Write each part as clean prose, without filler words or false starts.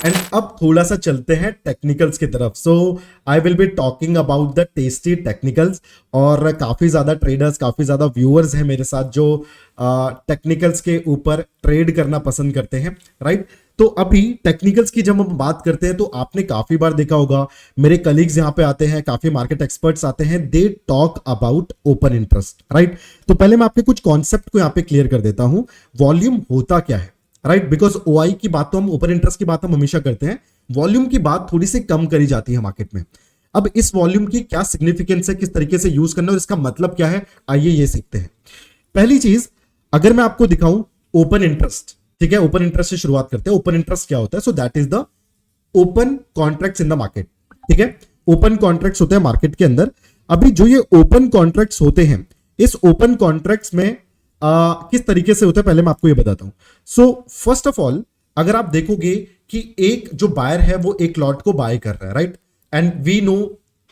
And अब थोड़ा सा चलते हैं टेक्निकल्स की तरफ. So I will be talking about the tasty technicals. और काफी ज्यादा ट्रेडर्स, काफी ज्यादा व्यूअर्स हैं मेरे साथ जो टेक्निकल्स के ऊपर ट्रेड करना पसंद करते हैं, राइट. तो अभी टेक्निकल्स की जब हम बात करते हैं तो आपने काफी बार देखा होगा, मेरे कलीग्स यहां पे आते हैं, काफी मार्केट एक्सपर्ट्स आते हैं, they talk about open interest, right. तो पहले मैं आपके कुछ कॉन्सेप्ट को यहां पे क्लियर कर देता हूं. वॉल्यूम होता क्या है, राइट. बिकॉज ओआई की बात तो हम, ओपन इंटरेस्ट की बात हम हमेशा करते हैं, वॉल्यूम की बात थोड़ी सी कम करी जाती है मार्केट में. अब इस वॉल्यूम की क्या सिग्निफिकेंस है, किस तरीके से यूज करना है और इसका मतलब क्या है, आइए ये सीखते हैं. पहली चीज, अगर मैं आपको दिखाऊं ओपन इंटरेस्ट, ठीक है, ओपन इंटरेस्ट से शुरुआत करते हैं. ओपन इंटरेस्ट क्या होता है? So that is the open contracts in the market, ठीक है. ओपन कॉन्ट्रैक्ट्स होते हैं मार्केट के अंदर. अभी जो ये ओपन कॉन्ट्रैक्ट्स होते हैं, इस ओपन कॉन्ट्रैक्ट्स में किस तरीके से होता है पहले मैं आपको ये बताता हूं. सो फर्स्ट ऑफ ऑल, अगर आप देखोगे कि एक जो बायर है वो एक लॉट को बाय कर रहा है, right. And we know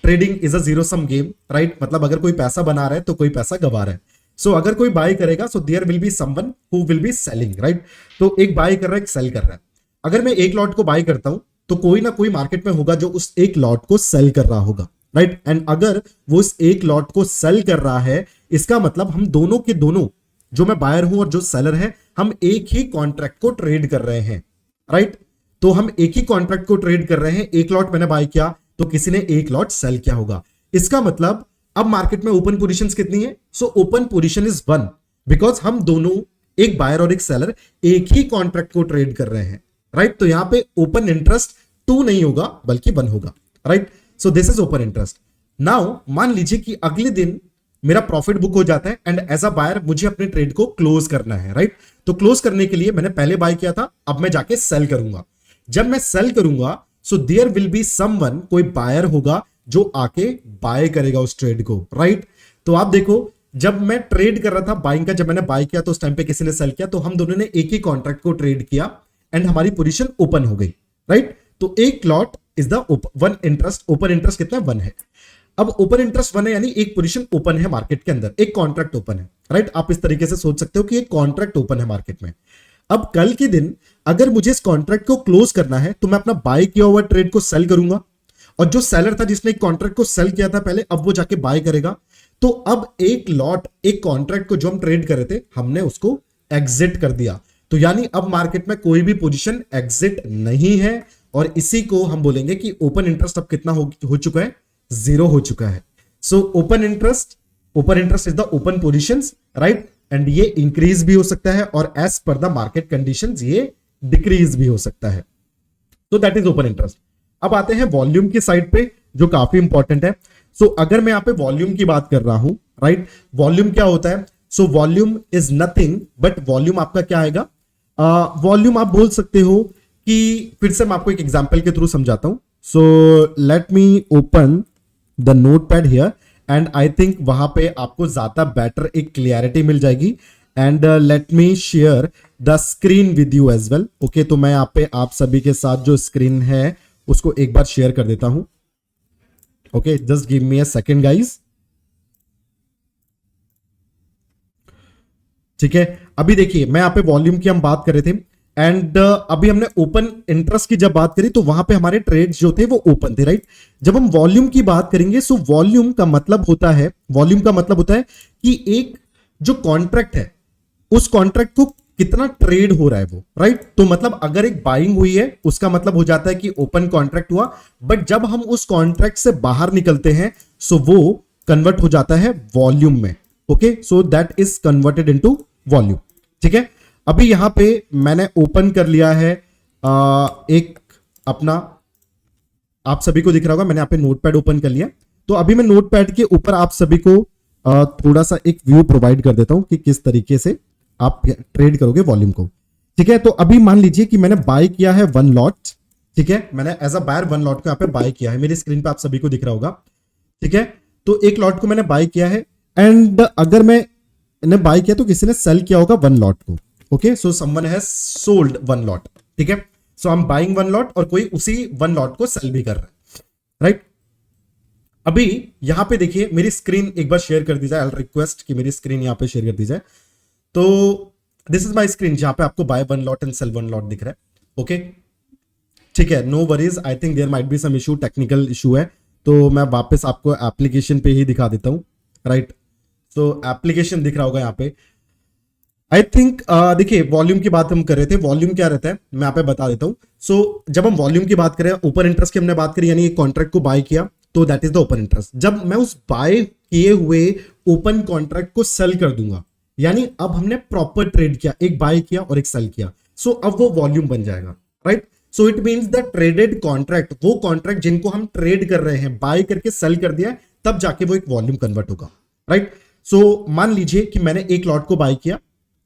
trading is a zero sum game, right. मतलब अगर कोई पैसा बना रहा है तो कोई पैसा गवा रहा है. सो अगर कोई बाय करेगा, so there will be someone who will be selling, right. तो एक बाय कर रहा है, एक सेल कर रहा है. अगर मैं एक लॉट को बाय करता हूं तो कोई ना कोई मार्केट में होगा जो उस एक लॉट को सेल कर रहा होगा, राइट. एंड अगर वो उस एक लॉट को सेल कर रहा है, इसका मतलब हम दोनों के दोनों, जो मैं बायर हूं और जो सेलर है, हम एक ही कॉन्ट्रैक्ट को ट्रेड कर रहे हैं, राइट. तो हम एक ही कॉन्ट्रैक्ट को ट्रेड कर रहे हैं. एक लॉट मैंने बाय किया तो किसी ने एक लॉट सेल किया होगा. इसका मतलब अब मार्केट में ओपन पोजीशंस कितनी है? So open position is 1, because हम दोनों, एक बायर और एक सेलर, एक ही कॉन्ट्रैक्ट को ट्रेड कर रहे हैं, राइट. तो यहां पे ओपन इंटरेस्ट 2 नहीं होगा बल्कि 1 होगा, right. So this is open interest. Now मान लीजिए कि अगले दिन मेरा प्रॉफिट बुक हो जाता है एंड एज अ बायर मुझे अपने ट्रेड को क्लोज करना है, राइट. तो क्लोज करने के लिए मैंने पहले बाय किया था, अब मैं जाके सेल करूंगा. जब मैं सेल करूंगा, so there will be someone, कोई बायर होगा जो आके बाय करेगा उस ट्रेड को, राइट. तो आप देखो, जब मैं ट्रेड कर रहा था बाइंग का, जब मैंने बाय किया तो उस टाइम पे किसी ने सेल किया, तो हम दोनों ने एक ही कॉन्ट्रैक्ट को ट्रेड किया एंड हमारी पोजीशन ओपन हो गई, राइट. तो एक lot is the one interest. Open interest कितना? 1 है. अब ओपन इंटरेस्ट 1 है, यानी एक पोजीशन ओपन है मार्केट के अंदर, एक कॉन्ट्रैक्ट ओपन है, राइट. आप इस तरीके से सोच सकते हो कि एक कॉन्ट्रैक्ट ओपन है मार्केट में. अब कल के दिन अगर मुझे इस कॉन्ट्रैक्ट को क्लोज करना है तो मैं अपना बाय किया हुआ ट्रेड को सेल करूंगा, और जो सेलर था जिसने एक कॉन्ट्रैक्ट को सेल किया था पहले, अब वो जाके बाय करेगा. तो अब एक लॉट, एक कॉन्ट्रैक्ट को जो हम ट्रेड कर रहे थे, हमने उसको एग्जिट कर दिया. तो यानी अब मार्केट में कोई भी पोजीशन एग्जिट नहीं है, और इसी को हम बोलेंगे कि ओपन इंटरेस्ट अब कितना हो चुका है? 0 हो चुका है. So open interest is the open positions, right. And ये इंक्रीज भी हो सकता है और as per the market conditions ये डिक्रीज भी हो सकता है. तो दैट इज ओपन इंटरेस्ट. अब आते हैं वॉल्यूम की साइड पे, जो काफी इंपॉर्टेंट है. सो अगर मैं यहां पे वॉल्यूम की बात कर रहा हूं, राइट, वॉल्यूम क्या होता है? So volume is nothing but, volume आपका क्या आएगा? वॉल्यूम आप बोल सकते हो कि, फिर से मैं आपको एक एग्जांपल के थ्रू समझाता हूं. So let me open the notepad here and I think वहां पे आपको ज्यादा बेटर एक क्लियरिटी मिल जाएगी. And let me share the screen with you as well. Okay, तो मैं यहाँ पे आप सभी के साथ जो स्क्रीन है उसको एक बार शेयर कर देता हूं. Okay, just give me a second guys. ठीक है, अभी देखिए मैं यहाँ पे वॉल्यूम की हम बात कर रहे थे एंड अभी हमने ओपन इंटरेस्ट की जब बात करी तो वहां पे हमारे ट्रेड्स जो थे वो ओपन थे, राइट. जब हम वॉल्यूम की बात करेंगे, सो वॉल्यूम का मतलब होता है कि एक जो कॉन्ट्रैक्ट है, उस कॉन्ट्रैक्ट को कितना ट्रेड हो रहा है वो, राइट. तो मतलब अगर एक बाइंग हुई है उसका मतलब हो जाता है कि ओपन कॉन्ट्रैक्ट हुआ, बट जब हम उस कॉन्ट्रैक्ट से बाहर निकलते हैं, सो वो कन्वर्ट हो जाता है वॉल्यूम में. Okay, so that is converted into volume. ठीक है, अभी यहां पे मैंने ओपन कर लिया है एक अपना, आप सभी को दिख रहा होगा मैंने यहाँ पे नोटपैड ओपन कर लिया. तो अभी मैं नोटपैड के ऊपर आप सभी को थोड़ा सा एक व्यू प्रोवाइड कर देता हूं कि किस तरीके से आप ट्रेड करोगे वॉल्यूम को. ठीक है, तो अभी मान लीजिए कि मैंने बाय किया है 1 लॉट. ठीक है, मैंने एज अ बायर 1 लॉट को यहाँ पे बाय किया है, मेरी स्क्रीन पे आप सभी को दिख रहा होगा. ठीक है, तो एक लॉट को मैंने बाय किया है एंड अगर मैंने बाय किया तो किसी ने सेल किया होगा 1 लॉट को. Okay, so someone has sold 1 lot. ठीक है, सो आई एम बाइंग 1 लॉट और कोई उसी 1 लॉट को सेल भी कर रहा है, राइट. अभी यहां पे देखिए मेरी स्क्रीन एक बार शेयर कर दी जाए. आई रिक्वेस्ट कि मेरी स्क्रीन यहां पे शेयर कर दी जाए. तो दिस इज माय स्क्रीन जहां पे आपको buy 1 lot and sell 1 lot दिख रहा है. ओके, ठीक है, no worries, I think there might be some issue, technical issue है, तो मैं वापस आपको एप्लीकेशन पे ही दिखा देता हूं, राइट। तो एप्लीकेशन दिख रहा होगा यहाँ पे, आई थिंक। देखिए, वॉल्यूम की बात हम कर रहे थे, वॉल्यूम क्या रहता है मैं यहाँ पे बता देता हूं। सो जब हम वॉल्यूम की बात करें, ओपन इंटरेस्ट की हमने बात करी, यानी एक कॉन्ट्रैक्ट को बाय किया तो that is the open interest. जब मैं उस बाय किए हुए ओपन कॉन्ट्रैक्ट को सेल कर दूंगा, यानी अब हमने प्रॉपर ट्रेड किया, एक बाय किया और एक सेल किया, सो अब वो वॉल्यूम बन जाएगा, right. So it means the traded contract, वो कॉन्ट्रैक्ट जिनको हम ट्रेड कर रहे हैं, बाय करके सेल कर दिया, तब जाके वो एक वॉल्यूम कन्वर्ट होगा, राइट। सो मान लीजिए कि मैंने एक लॉट को बाय किया,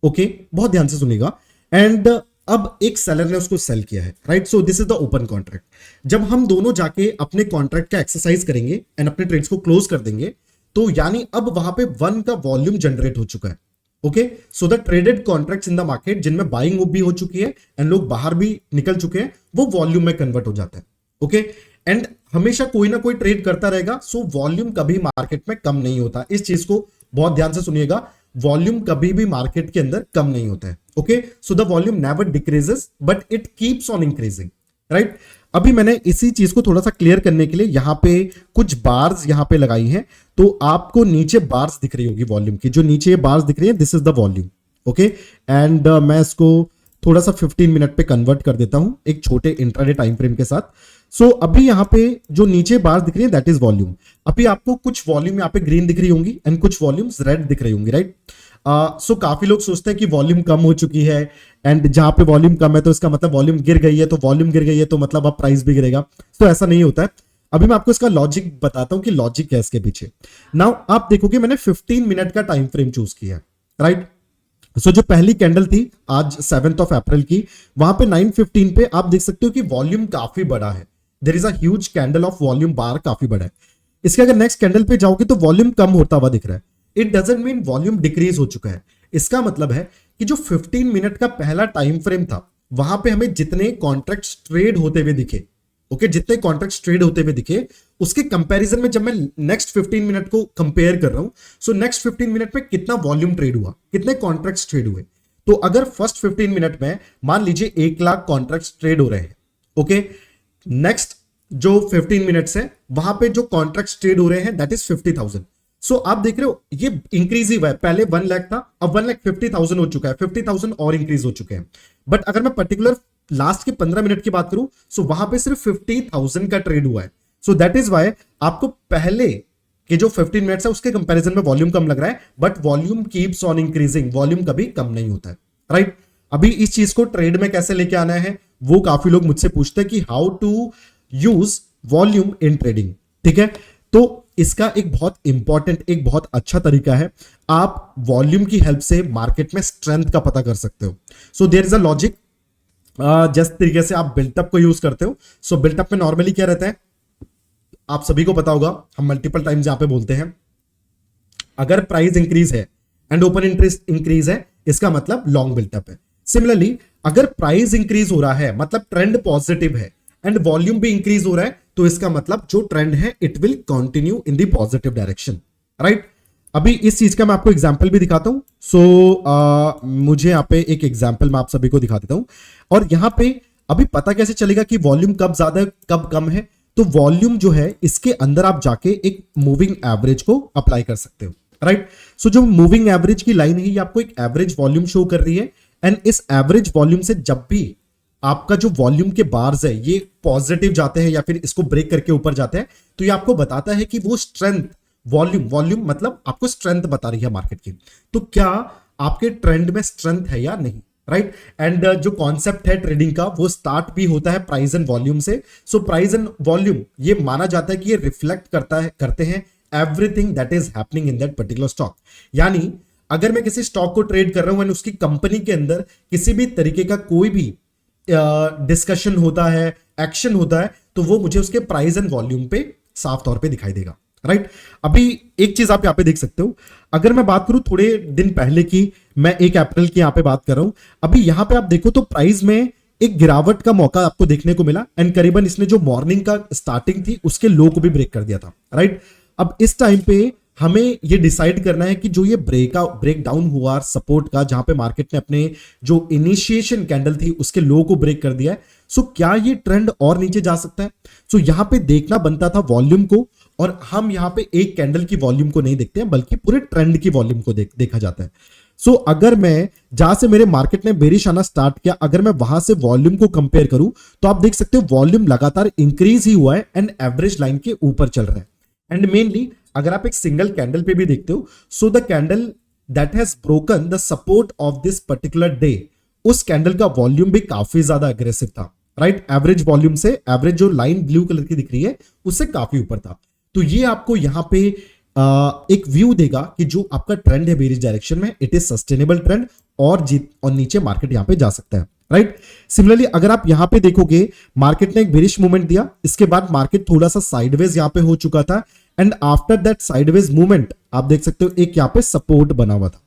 ओके, बहुत ध्यान से सुनिएगा, एंड अब एक सेलर ने उसको सेल किया है, right. So this is the open contract. जब हम दोनों जाके अपने कॉन्ट्रैक्ट का एक्सरसाइज करेंगे एंड अपने ट्रेड्स को क्लोज कर देंगे, तो यानी अब वहां पे 1 का वॉल्यूम जनरेट हो चुका है, okay. So the traded contracts in the market, जिनमें बाइंग भी हो चुकी है एंड लोग बाहर भी निकल चुके हैं, वो वॉल्यूम में कन्वर्ट हो जाता है, ओके। एंड हमेशा कोई ना कोई ट्रेड करता रहेगा, सो वॉल्यूम कभी मार्केट में कम नहीं होता। इस चीज को बहुत ध्यान से सुनिएगा, वॉल्यूम कभी भी मार्केट के अंदर कम नहीं होता है, okay. So the volume never decreases but it keeps on increasing, right. अभी मैंने इसी चीज को थोड़ा सा क्लियर करने के लिए यहां पे कुछ बार्स यहां पे लगाई हैं, तो आपको नीचे बार्स दिख रही होगी वॉल्यूम की, जो नीचे बार्स दिख रही है, this is the volume, okay. And मैं इसको थोड़ा सा 15 मिनट पे कन्वर्ट कर देता हूं एक छोटे इंट्राडे टाइम फ्रेम के साथ। सो अभी यहां पे जो नीचे बार्स दिख रही है दैट इज वॉल्यूम। अभी आपको कुछ वॉल्यूम यहां पे ग्रीन दिख रही होंगी एंड कुछ वॉल्यूम्स रेड दिख रही होंगी, राइट। सो काफी लोग सोचते हैं कि वॉल्यूम कम हो चुकी है, एंड जहां पे वॉल्यूम कम है तो इसका मतलब वॉल्यूम गिर गई है, तो वॉल्यूम गिर गई है तो मतलब अब प्राइस भी गिरेगा। तो ऐसा नहीं होता है। अभी मैं आपको इसका लॉजिक बताता हूं कि लॉजिक क्या है इसके पीछे। नाउ आप देखोगे मैंने 15 मिनट का टाइम फ्रेम चूज किया है, राइट। सो जो पहली कैंडल थी आज 7 अप्रैल की, वहां पे 9:15 पे आप देख सकते हो कि वॉल्यूम काफी बड़ा है, there is a huge candle of volume bar, काफी बड़ा है। इसके अगर नेक्स्ट कैंडल पे जाओगे तो वॉल्यूम कम होता हुआ दिख रहा है, it doesn't mean volume decrease हो चुका है। इसका मतलब है कि जो 15 मिनट का पहला टाइम फ्रेम था, वहां पे हमें जितने कॉन्ट्रैक्ट्स ट्रेड होते हुए दिखे, ओके, जितने कॉन्ट्रैक्ट्स ट्रेड होते हुए दिखे, उसके कंपैरिजन में जब मैं नेक्स्ट 15 मिनट को कंपेयर कर रहा हूं, सो नेक्स्ट 15 मिनट में कितना वॉल्यूम ट्रेड हुआ, कितने कॉन्ट्रैक्ट्स ट्रेड हुए। तो अगर फर्स्ट 15 मिनट में मान लीजिए 1 लाख कॉन्ट्रैक्ट्स ट्रेड हो रहे हैं, ओके, नेक्स्ट जो 15 मिनट्स है वहां पे जो कॉन्ट्रैक्ट्स ट्रेड हो रहे हैं दैट इज 50,000। सो आप देख रहे हो ये इंक्रीज ही हुआ है, पहले 1 लाख था, अब 1,50,000 हो चुका है, 50,000 और इंक्रीज हो चुके हैं। बट अगर मैं पर्टिकुलर लास्ट के 15 मिनट की बात करूं, सो वहां पे सिर्फ 50,000 का ट्रेड हुआ है। सो दैट इज वाई आपको पहले के जो 15 मिनट्स है उसके कंपैरिजन में वॉल्यूम कम लग रहा है, but volume keeps on increasing, volume कभी कम नहीं होता है, राइट। अभी इस चीज को ट्रेड में कैसे लेके आना है, वो काफी लोग मुझसे पूछते हैं कि how to use volume in trading, ठीक है। तो इसका एक बहुत इंपॉर्टेंट, एक बहुत अच्छा तरीका है, आप वॉल्यूम की हेल्प से मार्केट में स्ट्रेंथ का पता कर सकते हो। So there is a logic, जिस तरीके से आप बिल्टअप को यूज करते हो। सो बिल्टअप में नॉर्मली क्या रहता है, आप सभी को पता होगा, हम मल्टीपल टाइम्स यहां पे बोलते हैं, अगर प्राइस इंक्रीज है एंड ओपन इंटरेस्ट इंक्रीज है, इसका मतलब लॉन्ग बिल्टअप है। सिमिलरली अगर प्राइस इंक्रीज हो रहा है मतलब ट्रेंड पॉजिटिव है एंड वॉल्यूम भी इंक्रीज हो रहा है, तो इसका मतलब जो ट्रेंड है it will continue in the positive direction, right. अभी इस चीज का मैं आपको एग्जांपल भी दिखाता हूं। सो मुझे यहां पे एक एग्जांपल मैं आप सभी को दिखा देता हूं, और यहां पे अभी पता कैसे चलेगा कि वॉल्यूम कब ज्यादा है कब कम है। तो वॉल्यूम जो है इसके अंदर आप जाके एक मूविंग एवरेज को अप्लाई कर सकते हो, राइट। सो जो मूविंग एवरेज की लाइन है ये आपको एक एवरेज वॉल्यूम शो कर रही है, एंड इस एवरेज वॉल्यूम से जब भी आपका जो वॉल्यूम के बार्स है ये पॉजिटिव जाते हैं या फिर इसको ब्रेक करके ऊपर जाते हैं, तो ये आपको बताता है कि वो स्ट्रेंथ, वॉल्यूम मतलब आपको स्ट्रेंथ बता रही है मार्केट की। तो क्या आपके ट्रेंड में स्ट्रेंथ है या नहीं, राइट। एंड जो कॉन्सेप्ट है ट्रेडिंग का वो स्टार्ट भी होता है प्राइस एंड वॉल्यूम से। सो प्राइस एंड वॉल्यूम ये माना जाता है कि ये रिफ्लेक्ट करते हैं everything that is happening in that particular stock. यानी अगर मैं किसी स्टॉक को ट्रेड कर रहा हूं एंड उसकी कंपनी के अंदर किसी भी तरीके का कोई भी डिस्कशन होता है, एक्शन होता है, तो वो मुझे उसके प्राइस एंड वॉल्यूम पे साफ तौर पे दिखाई देगा, राइट। अभी एक चीज आप यहां पे देख सकते हो, अगर मैं बात करूं थोड़े दिन पहले की, मैं 1 अप्रैल की यहां पे बात कर रहा हूं, अभी यहां पे आप देखो तो प्राइस में एक गिरावट का मौका आपको देखने को मिला, एंड करीबन इसने जो मॉर्निंग का स्टार्टिंग थी उसके लो को भी ब्रेक कर दिया था, राइट। अब इस टाइम पे हमें ये डिसाइड करना है कि जो ये ब्रेक डाउन हुआ सपोर्ट का, जहां पे मार्केट ने अपने जो इनिशिएशन कैंडल थी उसके लो को ब्रेक कर दिया है, सो क्या ये ट्रेंड और नीचे जा सकता है? सो यहां पे देखना बनता था वॉल्यूम को, और हम यहां पे एक कैंडल की वॉल्यूम को नहीं देखते हैं बल्कि पूरे ट्रेंड की वॉल्यूम को देखा जाता है। सो अगर मैं जहां से मेरे मार्केट ने बेरिश आना स्टार्ट किया, अगर मैं वहां से वॉल्यूम को कंपेयर करूं तो आप देख सकते हो वॉल्यूम लगातार इंक्रीज ही हुआ है एंड एवरेज लाइन के ऊपर चल रहा है। एंड मेनली अगर आप एक सिंगल कैंडल पे भी देखते हो, so the candle that has broken the support of this particular day, उस कैंडल का वॉल्यूम भी काफी ज्यादा अग्रेसिव था, राइट? एवरेज वॉल्यूम से, एवरेज जो लाइन ब्लू कलर की दिख रही है उससे काफी ऊपर था। तो ये आपको यहां पे एक व्यू देगा कि जो आपका ट्रेंड है बेरिश डायरेक्शन में, इट इज सस्टेनेबल ट्रेंड, और नीचे मार्केट यहां पे जा सकता है, राइट? सिमिलरली अगर आप यहां पे देखोगे, मार्केट ने एक बेरिश मूवमेंट दिया, इसके बाद मार्केट थोड़ा सा साइडवेज यहां पे हो चुका था, and after that sideways movement आप देख सकते हो एक यहां पे सपोर्ट बना हुआ था।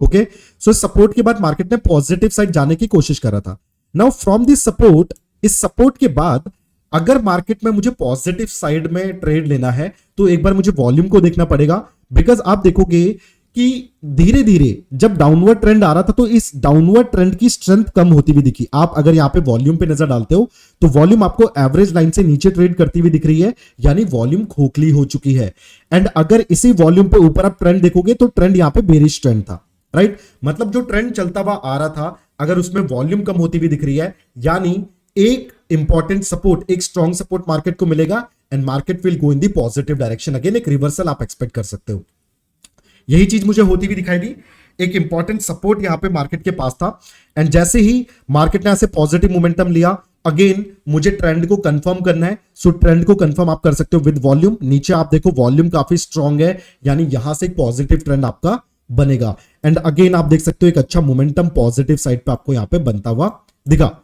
ओके, सो सपोर्ट के बाद मार्केट ने पॉजिटिव साइड जाने की कोशिश कर रहा था। नाउ फ्रॉम दिस सपोर्ट, इस सपोर्ट के बाद अगर मार्केट में मुझे पॉजिटिव साइड में ट्रेड लेना है तो एक बार मुझे वॉल्यूम को देखना पड़ेगा, बिकॉज आप देखोगे कि धीरे धीरे जब डाउनवर्ड ट्रेंड आ रहा था तो इस डाउनवर्ड ट्रेंड की स्ट्रेंथ कम होती हुई दिखी। आप अगर यहां पे वॉल्यूम पे नजर डालते हो तो वॉल्यूम आपको एवरेज लाइन से नीचे ट्रेड करती हुई दिख रही है, यानी वॉल्यूम खोखली हो चुकी है। एंड अगर इसी वॉल्यूम पे ऊपर आप ट्रेंड देखोगे तो ट्रेंड यहां पे बेरिश ट्रेंड था, राइट? मतलब जो ट्रेंड चलता हुआ आ रहा था, अगर उसमें वॉल्यूम कम होती हुई दिख रही है, यानी एक इंपॉर्टेंट सपोर्ट, एक स्ट्रॉन्ग सपोर्ट मार्केट को मिलेगा and market will go in the positive direction again. एक रिवर्सल आप एक्सपेक्ट कर सकते हो। यही चीज मुझे होती हुई दिखाई दी, एक इंपॉर्टेंट सपोर्ट यहां पे मार्केट के पास था, एंड जैसे ही मार्केट ने ऐसे पॉजिटिव मोमेंटम लिया, अगेन मुझे ट्रेंड को कंफर्म करना है। सो ट्रेंड को कंफर्म आप कर सकते हो विद वॉल्यूम। नीचे आप देखो वॉल्यूम काफी स्ट्रॉन्ग है, यानी यहां से एक पॉजिटिव ट्रेंड आपका बनेगा, एंड अगेन आप देख सकते हो एक अच्छा मोमेंटम पॉजिटिव साइड पे आपको यहां पे बनता हुआ दिखा।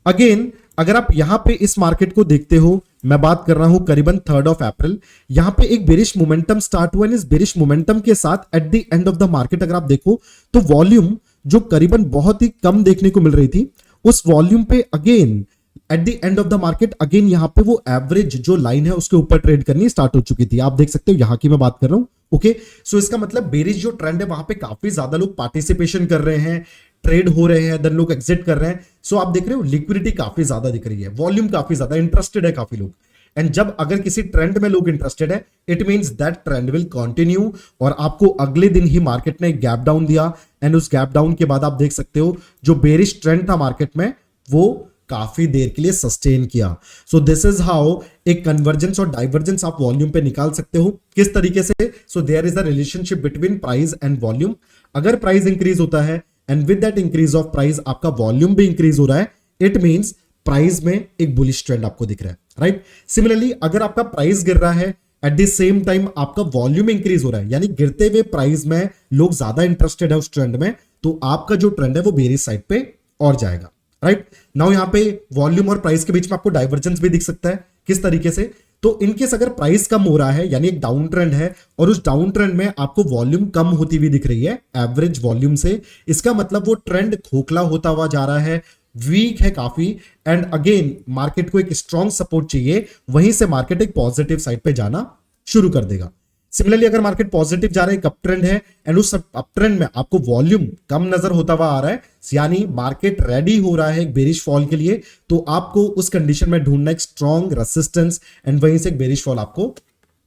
अगेन अगर आप यहां पे इस मार्केट को देखते हो, मैं बात कर रहा हूं करीबन 3 अप्रैल, यहां पे एक बेरिश मोमेंटम स्टार्ट हुआ, इस बेरिश मोमेंटम के साथ at the end of the market अगर आप देखो तो वॉल्यूम जो करीबन बहुत ही कम देखने को मिल रही थी, उस वॉल्यूम पे again at the end of the market again यहां पे वो एवरेज जो लाइन है उसके ऊपर ट्रेड करनी स्टार्ट हो चुकी थी। आप देख सकते हो यहां की मैं बात कर रहा हूं। ओके, सो इसका मतलब बेरिश जो ट्रेंड है वहां पे काफी ज्यादा लोग पार्टिसिपेशन कर रहे हैं, ट्रेड हो रहे हैं, देन लोग एग्जिट कर रहे हैं। सो आप देख रहे हो लिक्विडिटी काफी ज्यादा दिख रही है, वॉल्यूम काफी ज्यादा, इंटरेस्टेड है काफी लोग। एंड जब अगर किसी ट्रेंड में लोग इंटरेस्टेड है, it means that trend will continue, और आपको अगले दिन ही मार्केट ने गैप डाउन दिया, एंड उस गैप डाउन के बाद आप देख सकते हो जो बेरिश ट्रेंड था मार्केट में वो काफी देर के लिए सस्टेन किया। सो दिस इज हाउ एक कन्वर्जेंस और डाइवर्जेंस आप वॉल्यूम पे निकाल सकते हो। किस तरीके से? So there is the relationship between price and volume. अगर प्राइस इंक्रीज होता है and with that increase of price आपका वॉल्यूम भी इंक्रीज हो रहा है, इट मींस प्राइस में एक बुलिश ट्रेंड आपको दिख रहा है, राइट? सिमिलरली अगर आपका प्राइस गिर रहा है एट द सेम टाइम आपका वॉल्यूम इंक्रीज हो रहा है, यानी गिरते हुए प्राइस में लोग ज्यादा इंटरेस्टेड है उस ट्रेंड में, तो आपका जो ट्रेंड है वो बेरिश साइड पे और जाएगा, राइट? नाउ यहां पे वॉल्यूम और प्राइस के बीच में आपको डाइवर्जेंस भी दिख सकता है। किस तरीके से? तो इनकेस अगर प्राइस कम हो रहा है, यानी एक डाउन ट्रेंड है, और उस डाउन ट्रेंड में आपको वॉल्यूम कम होती हुई दिख रही है एवरेज वॉल्यूम से, इसका मतलब वो ट्रेंड खोखला होता हुआ जा रहा है, वीक है काफी, एंड अगेन मार्केट को एक स्ट्रॉन्ग सपोर्ट चाहिए, वहीं से मार्केट एक पॉजिटिव साइड पे जाना शुरू कर देगा। सिमिलरली अगर मार्केट पॉजिटिव जा रहा है, एक अप ट्रेंड है, एंड उस अप ट्रेंड में आपको वॉल्यूम कम नजर होता हुआ आ रहा है, यानी मार्केट रेडी हो रहा है एक बेरिश फॉल के लिए, तो आपको उस कंडीशन में ढूंढना एक स्ट्रॉन्ग रेसिस्टेंस, एंड वहीं से एक बेरिश फॉल आपको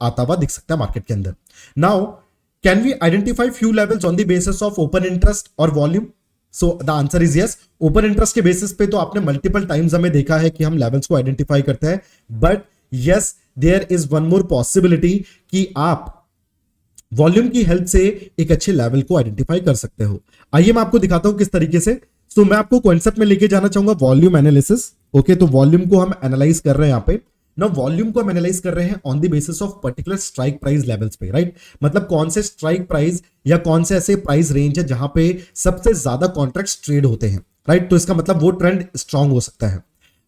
आता हुआ दिख सकता है मार्केट के अंदर। Now can we identify few levels on the basis of open interest और volume? So the answer is yes. Open interest के बेसिस पे तो आपने मल्टीपल टाइम्स हमें देखा है कि हम लेवल्स को आइडेंटिफाई करते हैं, but yes there is one more possibility कि आप वॉल्यूम की हेल्प से एक अच्छे लेवल को आइडेंटिफाई कर सकते हो। आइए मैं आपको दिखाता हूं किस तरीके से। तो मैं आपको कॉन्सेप्ट में लेके जाना चाहूंगा वॉल्यूम एनालिसिस। ओके, तो वॉल्यूम को हम एनालाइज कर रहे हैं यहां पे ना, वॉल्यूम को हम एनालाइज कर रहे हैं on the basis of particular strike price levels पे, राइट? मतलब कौन से स्ट्राइक प्राइस या कौन से ऐसे प्राइस रेंज है जहां पे सबसे ज्यादा कॉन्ट्रैक्ट्स ट्रेड होते हैं, राइट? तो इसका मतलब वो ट्रेंड स्ट्रांग हो सकता है।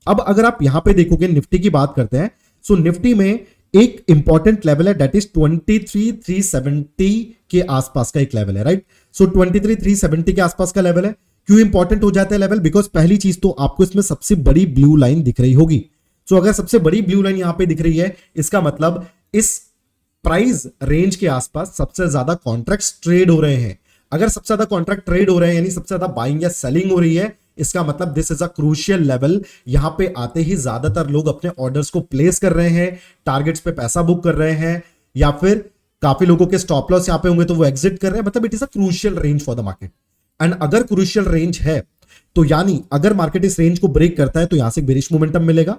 अब अगर आप यहां पे देखोगे, निफ्टी की बात करते हैं, सो निफ्टी में एक इंपॉर्टेंट लेवल है, दैट इज 23,370 के आसपास का एक लेवल है, राइट? सो 23,370 के आसपास का लेवल है। क्यों इंपॉर्टेंट हो जाता है लेवल? बिकॉज पहली चीज तो आपको इसमें सबसे बड़ी ब्लू लाइन दिख रही होगी। सो अगर सबसे बड़ी ब्लू लाइन यहां पे दिख रही है, इसका मतलब इस प्राइस रेंज के आसपास सबसे ज्यादा कॉन्ट्रैक्ट्स ट्रेड हो रहे हैं। अगर सबसे ज्यादा कॉन्ट्रैक्ट ट्रेड हो रहे हैं यानी सबसे ज्यादा बाइंग या सेलिंग हो रही है, इसका मतलब this is a crucial level. यहां पे आते ही ज्यादातर लोग अपने ऑर्डर्स को प्लेस कर रहे हैं, टारगेट्स पे पैसा बुक कर रहे हैं, या फिर काफी लोगों के स्टॉप लॉस यहां पे होंगे तो वो एग्जिट कर रहे हैं। मतलब it is a crucial range for the market. And अगर क्रूशियल रेंज है तो यानी अगर मार्केट इस रेंज को ब्रेक करता है तो यहां से बेरिश मोमेंटम मिलेगा।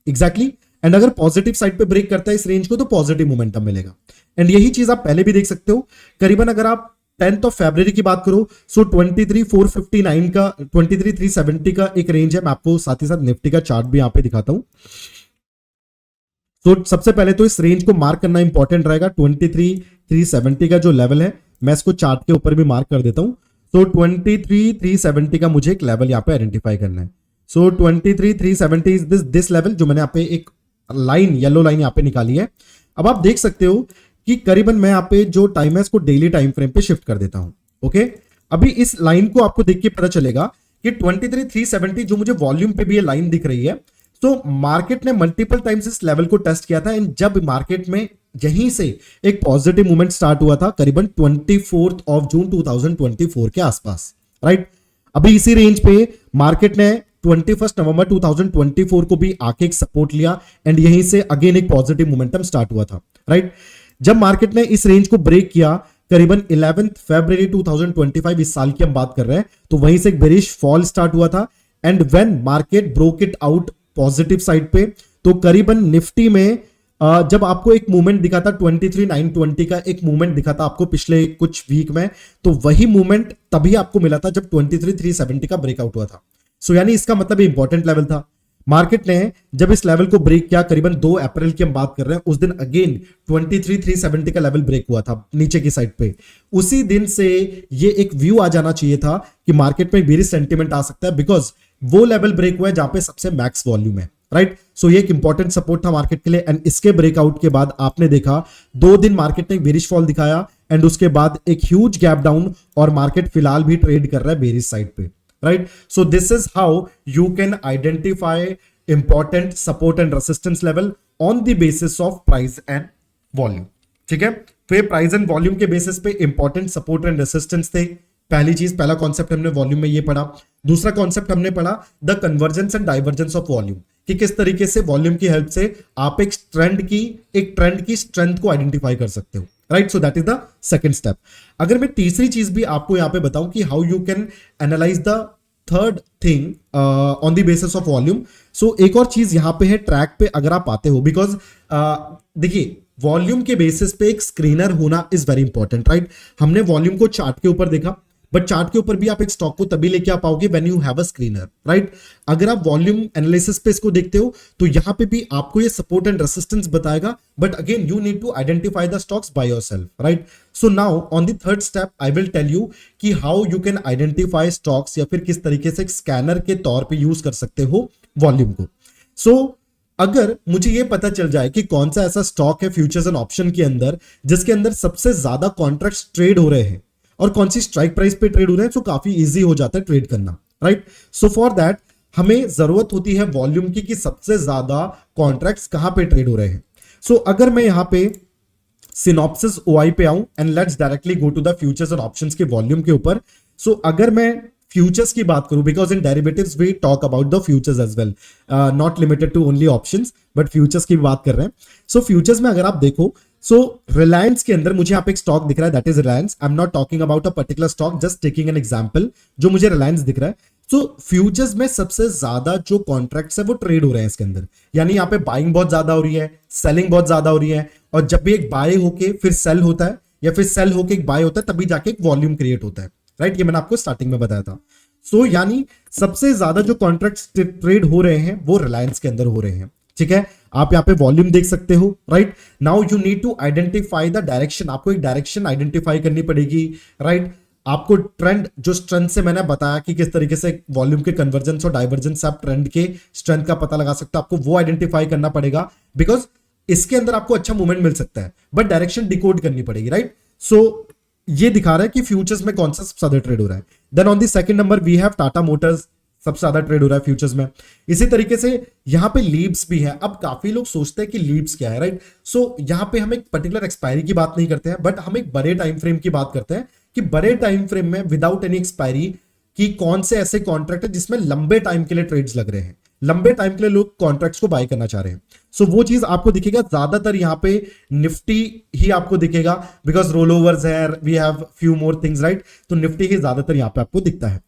एग्जैक्टली। एंड अगर पॉजिटिव साइड पे ब्रेक करता है इस रेंज को तो पॉजिटिव मोमेंटम मिलेगा। एंड यही चीज आप पहले भी देख सकते हो। करीबन अगर आप 10th ऑफ फरवरी की बात करो सो 23,459 का 23,370 का एक रेंज है। मैं आपको साथ ही साथ निफ्टी का चार्ट भी यहां पे दिखाता हूं। तो सबसे पहले तो इस रेंज को मार्क करना इंपॉर्टेंट रहेगा। 23,370 का जो लेवल है मैं इसको चार्ट के ऊपर भी मार्क कर देता हूं। तो 23,370 का मुझे एक लेवल यहां पे आइडेंटिफाई करना है। सो 23,370 इज दिस लेवल, जो मैंने यहाँ पे एक लाइन, येलो लाइन यहाँ पे निकाली है। अब आप देख सकते हो कि करीबन मैं यहाँ पे जो टाइम है इसको डेली टाइम फ्रेम पे शिफ्ट कर देता हूं। ओके, अभी इस लाइन को आपको देख के पता चलेगा कि 23,370 जो मुझे वॉल्यूम पे भी ये लाइन दिख रही है, तो मार्केट ने मल्टीपल टाइम्स इस लेवल को टेस्ट किया था। एंड जब मार्केट में यहीं से एक पॉजिटिव मूवमेंट स्टार्ट हुआ था करीबन 24 ऑफ जून 2024 के आसपास, राइट। अभी इसी रेंज पे मार्केट ने 21 नवंबर 2024 को भी आके एक सपोर्ट लिया एंड यहीं से अगेन एक पॉजिटिव मोमेंटम स्टार्ट हुआ था, राइट। जब मार्केट ने इस रेंज को ब्रेक किया करीबन 11 फरवरी 2025, इस साल की हम बात कर रहे हैं, तो वहीं से एक बेरिश फॉल स्टार्ट हुआ था। And when market broke it out positive side पे, तो करीबन निफ्टी में जब आपको एक मूवमेंट दिखा था 23,920 का एक मूवमेंट दिखा था आपको पिछले कुछ वीक में, तो वही मूवमेंट तभी आपको मिला था जब 23,370 का ब्रेकआउट हुआ था। सो यानी इसका मतलब इंपॉर्टेंट लेवल था। मार्केट ने जब इस लेवल को ब्रेक किया करीबन 2 अप्रैल की हम बात कर रहे हैं, उस दिन अगेन 23,370 का लेवल ब्रेक हुआ था नीचे की साइड पे। उसी दिन से ये एक व्यू आ जाना चाहिए था कि मार्केट में बेरिश सेंटीमेंट आ सकता है, बिकॉज वो लेवल ब्रेक हुआ है जहां पे सबसे मैक्स वॉल्यूम है, राइट। सो ये एक इंपॉर्टेंट सपोर्ट था मार्केट के लिए। एंड इसके ब्रेकआउट के बाद आपने देखा 2 दिन मार्केट ने बेरिश फॉल दिखाया एंड उसके बाद एक ह्यूज गैप डाउन, और मार्केट फिलहाल भी ट्रेड कर रहा है बेरिश साइड पे, right? So this is how you can identify important support and resistance level on the basis of price and volume. ठीक है, तो ये प्राइस एंड वॉल्यूम के बेसिस पे इंपॉर्टेंट सपोर्ट एंड रेसिस्टेंस थे। पहली चीज, पहला कॉन्सेप्ट हमने वॉल्यूम में ये पढ़ा। दूसरा कॉन्सेप्ट हमने पढ़ा the convergence and divergence of volume, कि किस तरीके से वॉल्यूम की हेल्प से आप एक ट्रेंड की स्ट्रेंथ को आइडेंटिफाई कर सकते हो, right. So that is the second step. अगर मैं तीसरी चीज भी आपको यहां पे बताऊं कि how you can analyse the third thing on the basis of volume, so एक और चीज यहां पे है ट्रैक पे अगर आप आते हो, बिकॉज देखिए वॉल्यूम के बेसिस पे एक स्क्रीनर होना इज वेरी इंपॉर्टेंट, राइट। हमने वॉल्यूम को चार्ट के ऊपर देखा, बट चार्ट के ऊपर भी आप एक स्टॉक को तभी लेके आ पाओगे when you have a screener, right. अगर आप वॉल्यूम एनालिसिस पे इसको देखते हो तो यहां पे भी आपको ये सपोर्ट एंड रेसिस्टेंस बताएगा, but again you need to identify the stocks by yourself, right. So now on the third step I will tell you कि how you can identify stocks, या फिर किस तरीके से एक स्कैनर के तौर पे यूज कर सकते हो वॉल्यूम को। सो अगर मुझे ये पता चल जाए कि कौन सा ऐसा स्टॉक है फ्यूचर्स एंड ऑप्शन के अंदर जिसके अंदर सबसे ज्यादा कॉन्ट्रैक्ट्स ट्रेड हो रहे हैं और कौन सी स्ट्राइक प्राइस पे ट्रेड हो रहे हैं, तो काफी इजी हो जाता है ट्रेड करना, राइट। सो फॉर दैट हमें जरूरत होती है वॉल्यूम की कि सबसे ज्यादा कॉन्ट्रैक्ट्स कहां पे ट्रेड हो रहे हैं। सो अगर मैं यहां पे सिनॉप्सिस ओआई पे आऊं and let's directly go to the futures and options के वॉल्यूम के ऊपर। सो अगर मैं फ्यूचर्स की बात करूं, because in derivatives we talk about the futures as well, not limited to only options, but futures की बात कर रहे हैं। सो फ्यूचर्स में अगर आप देखो, सो रिलायंस के अंदर मुझे यहाँ पे एक स्टॉक दिख रहा है, that is Reliance. I am not talking about a particular stock, just taking an example, जो मुझे रिलायंस दिख रहा है। सो फ्यूचर्स में सबसे ज्यादा जो कॉन्ट्रैक्ट्स है वो ट्रेड हो रहे हैं इसके अंदर, यानी यहाँ पे बाइंग बहुत ज्यादा हो रही है, सेलिंग बहुत ज्यादा हो रही है, और जब भी एक बाय होके फिर सेल होता है या फिर सेल होके एक बाय होता है तभी जाके एक वॉल्यूम क्रिएट होता है, राइट। ये मैंने आपको स्टार्टिंग में बताया था। सो यानी सबसे ज्यादा जो कॉन्ट्रैक्ट्स ट्रेड हो रहे हैं वो रिलायंस के अंदर हो रहे हैं, ठीक है। आप यहाँ पे वॉल्यूम देख सकते हो, right. Now you need to identify the direction, आपको एक डायरेक्शन आइडेंटिफाई करनी पड़ेगी, राइट। आपको ट्रेंड, जो स्ट्रेंथ से मैंने बताया कि किस तरीके से वॉल्यूम के कन्वर्जेंस और डाइवर्जेंस से आप ट्रेंड के स्ट्रेंथ का पता लगा सकते हो, आपको वो आइडेंटिफाई करना पड़ेगा, बिकॉज इसके अंदर आपको अच्छा मूवमेंट मिल सकता है, बट डायरेक्शन डिकोड करनी पड़ेगी, राइट। सो ये दिखा रहा है कि फ्यूचर्स में कौन सा सबसे ज्यादा ट्रेड हो रहा है। Then on the second number we have Tata Motors, सबसे ज्यादा ट्रेड हो रहा है फ्यूचर्स में। इसी तरीके से यहाँ पे लीव्स भी है। अब काफी लोग सोचते हैं कि लीव्स क्या है, राइट। सो यहाँ पे हम एक पर्टिकुलर एक्सपायरी की बात नहीं करते हैं, बट हम एक बड़े टाइम फ्रेम की बात करते हैं कि बड़े टाइम फ्रेम में विदाउट एनी एक्सपायरी कि कौन से ऐसे कॉन्ट्रैक्ट है जिसमें लंबे टाइम के लिए ट्रेड्स लग रहे हैं, लंबे टाइम के लिए लोग कॉन्ट्रैक्ट्स को बाय करना चाह रहे हैं। सो वो चीज आपको दिखेगा ज्यादातर यहाँ पे निफ्टी ही आपको दिखेगा, बिकॉज रोल ओवर्स है, we have few more things, right. तो निफ्टी ही ज्यादातर यहाँ पे आपको दिखता है।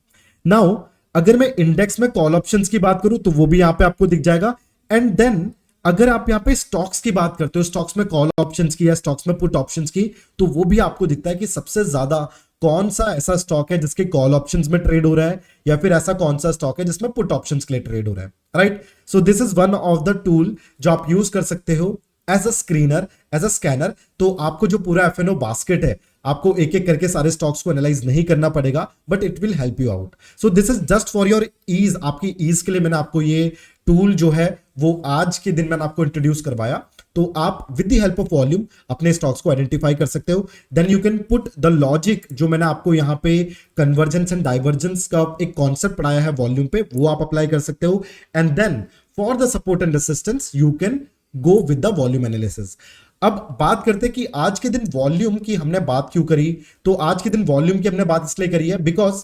नाउ अगर मैं इंडेक्स में कॉल ऑप्शंस की बात करूं तो वो भी यहाँ पे आपको दिख जाएगा। एंड देन अगर आप यहाँ पे स्टॉक्स की बात करते हो, स्टॉक्स में कॉल ऑप्शंस की या स्टॉक्स में पुट ऑप्शंस की, तो वो भी आपको दिखता है कि सबसे ज्यादा कौन सा ऐसा स्टॉक है जिसके कॉल ऑप्शंस में ट्रेड हो रहा है, या फिर ऐसा कौन सा स्टॉक है जिसमें पुट ऑप्शंस के लिए ट्रेड हो रहा है, right. So this is one of the tool जो आप यूज कर सकते हो as a screener, as a scanner. तो आपको जो पूरा एफएनओ बास्केट है, आपको एक एक करके सारे स्टॉक्स को एनालाइज नहीं करना पड़ेगा, but it will help you out. So this is just for your ease, आपकी ईज के लिए मैंने आपको ये टूल जो है वो आज के दिन मैंने आपको इंट्रोड्यूस करवाया। तो आप with the help of volume अपने स्टॉक्स को आइडेंटिफाई कर सकते हो। Then you can put the logic, जो मैंने आपको यहाँ पे कन्वर्जेंस एंड डाइवर्जेंस का एक कॉन्सेप्ट पढ़ाया है वॉल्यूम पे, वो आप अप्लाई कर सकते हो। And then for the support and resistance you can go with the volume analysis. अब बात करते हैं कि आज के दिन वॉल्यूम की हमने बात क्यों करी। तो आज के दिन वॉल्यूम की हमने बात इसलिए करी है बिकॉज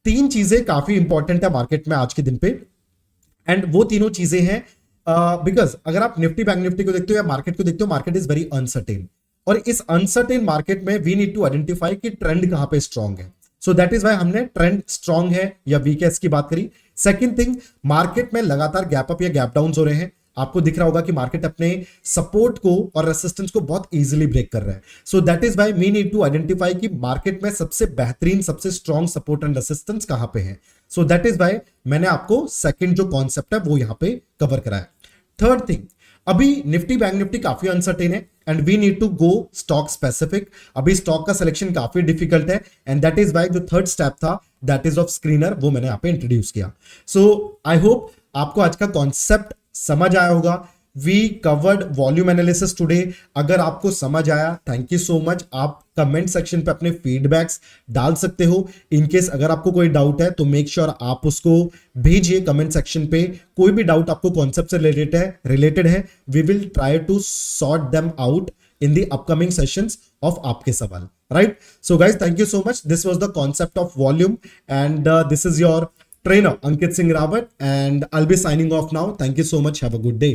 तीन चीजें काफी इंपॉर्टेंट है मार्केट में आज के दिन पे, एंड वो तीनों चीजें हैं बिकॉज अगर आप निफ्टी बैंक निफ्टी को देखते हो या मार्केट को देखते हो, मार्केट इज वेरी अनसर्टेन, और इस अनसर्टेन मार्केट में वी नीड टू आइडेंटिफाई कि ट्रेंड कहां पे स्ट्रांग है। सो दैट इज वाई हमने ट्रेंड स्ट्रांग है या वीक है इसकी बात करी। सेकंड थिंग, मार्केट में लगातार गैप अप या गैप डाउन हो रहे हैं। आपको दिख रहा होगा कि मार्केट अपने सपोर्ट को और रेसिस्टेंस को बहुत इजीली ब्रेक कर रहा है। So that is why we need to identify कि मार्केट में सबसे बेहतरीन, सबसे स्ट्रॉन्ग सपोर्ट एंड रेसिस्टेंस कहां पे है। सो दैट इज व्हाई मैंने आपको सेकंड जो कॉन्सेप्ट है वो यहां पे कवर कराया। थर्ड थिंग, अभी निफ्टी बैंक निफ्टी काफी अनसर्टेन है and we need to go stock specific. अभी स्टॉक का सिलेक्शन काफी डिफिकल्ट है, एंड दैट इज व्हाई जो थर्ड स्टेप था दैट इज ऑफ स्क्रीनर, वो मैंने यहां पे इंट्रोड्यूस किया। सो आई होप आपको आज का कॉन्सेप्ट समझ आया होगा। We covered volume analysis today. अगर आपको समझ आया, थैंक यू सो मच। आप कमेंट सेक्शन पे अपने फीडबैक्स डाल सकते हो। इनकेस अगर आपको कोई डाउट है तो मेक श्योर आप उसको भेजिए कमेंट सेक्शन पे। कोई भी डाउट आपको कॉन्सेप्ट से रिलेटेड है, we will try to sort them out in the upcoming sessions of आपके सवाल, right. So guys, thank you so much. This was the concept of volume and this is your trainer Ankit Singh Rawat, and I'll be signing off now. Thank you so much. Have a good day.